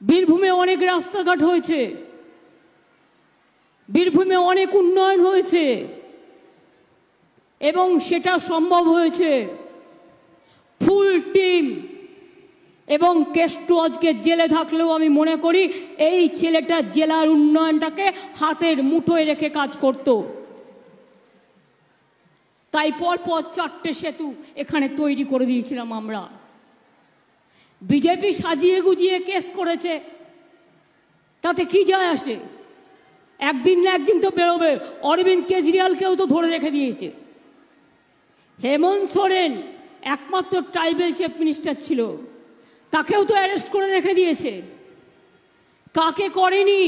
বীরভূমে অনেক রাস্তাঘাট হয়েছে, বীরভূমে অনেক উন্নয়ন হয়েছে এবং সেটা সম্ভব হয়েছে ফুল টিম। এবং কেষ্টু আজকে জেলে থাকলেও আমি মনে করি এই ছেলেটা জেলার উন্নয়নটাকে হাতের মুঠোয় রেখে কাজ করত। তাই পরপর 4টে সেতু এখানে তৈরি করে দিয়েছিলাম আমরা। বিজেপি সাজিয়ে গুজিয়ে কেস করেছে, তাতে কি যায় আসে? একদিন না একদিন তো বেরোবে। অরবিন্দ কেজরিওয়ালকেও তো ধরে রেখে দিয়েছে। হেমন্ত সোরেন একমাত্র ট্রাইবেল চিফ মিনিস্টার ছিল, তাকেও তো অ্যারেস্ট করে রেখে দিয়েছে। কাকে করেনি?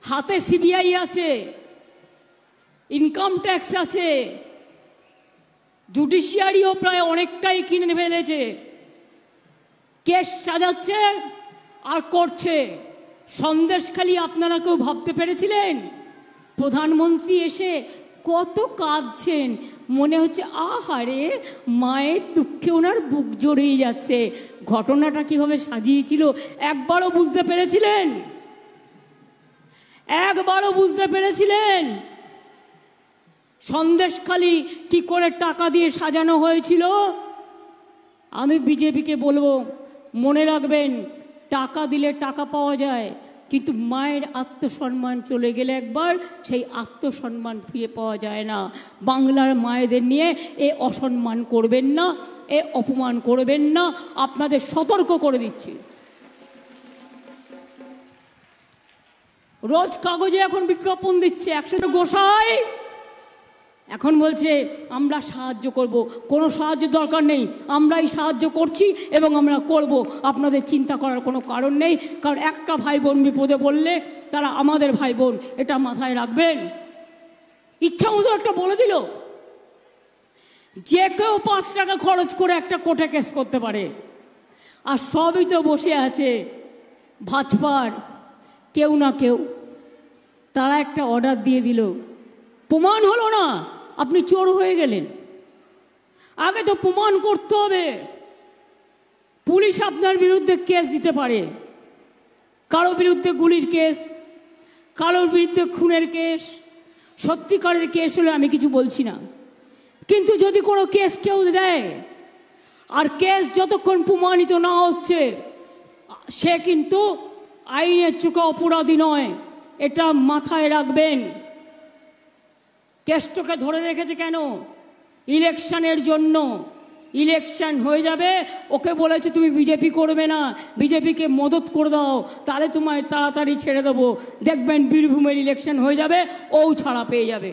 হাতে সিবিআই আছে, ইনকাম ট্যাক্স আছে, জুডিশিয়ারিও প্রায় অনেকটাই কিনে ফেলেছে। কেস সাজাচ্ছে আর করছে। সন্দেশখালি আপনারা কেউ ভাবতে পেরেছিলেন? প্রধানমন্ত্রী এসে কত কাঁদছেন, মনে হচ্ছে আহারে মায়ের দুঃখে ওনার বুক জড়িয়ে যাচ্ছে। ঘটনাটা কিভাবে সাজিয়েছিল একবারও বুঝতে পেরেছিলেন? একবারও বুঝতে পেরেছিলেন সন্দেশখালি কি করে টাকা দিয়ে সাজানো হয়েছিল? আমি বিজেপিকে বলবো, মনে রাখবেন, টাকা দিলে টাকা পাওয়া যায়, কিন্তু মায়ের আত্মসম্মান চলে গেলে একবার সেই আত্মসম্মান ফিরে পাওয়া যায় না। বাংলার মায়েদের নিয়ে এ অসম্মান করবেন না, এ অপমান করবেন না, আপনাদের সতর্ক করে দিচ্ছি। রোজ কাগজে এখন বিজ্ঞাপন দিচ্ছে 100 গোসাই, এখন বলছে আমরা সাহায্য করব। কোনো সাহায্য দরকার নেই, আমরাই সাহায্য করছি এবং আমরা করব। আপনাদের চিন্তা করার কোনো কারণ নেই, কারণ একটা ভাই বোন বিপদে পড়লে তারা আমাদের ভাই বোন, এটা মাথায় রাখবেন। ইচ্ছা মতো একটা বলে দিল, যে কেউ 5 টাকা খরচ করে একটা কোর্টে কেস করতে পারে। আর সবই তো বসে আছে ভাজপার কেউ না কেউ, তারা একটা অর্ডার দিয়ে দিল, প্রমাণ হলো না, আপনি চোর হয়ে গেলেন। আগে তো প্রমাণ করতে হবে। পুলিশ আপনার বিরুদ্ধে কেস দিতে পারে, কারো বিরুদ্ধে গুলির কেস, কারোর বিরুদ্ধে খুনের কেস, সত্যিকারের কেস হলে আমি কিছু বলছি না। কিন্তু যদি কোনো কেস কেউ দেয় আর কেস যতক্ষণ প্রমাণিত না হচ্ছে, সে কিন্তু আইনের চোখে অপরাধী নয়, এটা মাথায় রাখবেন। কেষ্টকে ধরে রেখেছে কেন? ইলেকশনের জন্য। ইলেকশন হয়ে যাবে, ওকে বলেছে তুমি বিজেপি করবে না, বিজেপিকে মদত করে দাও, তাহলে তোমায় তাড়াতাড়ি ছেড়ে দেবো। দেখবেন বীরভূমের ইলেকশন হয়ে যাবে, ও ছাড়া পেয়ে যাবে।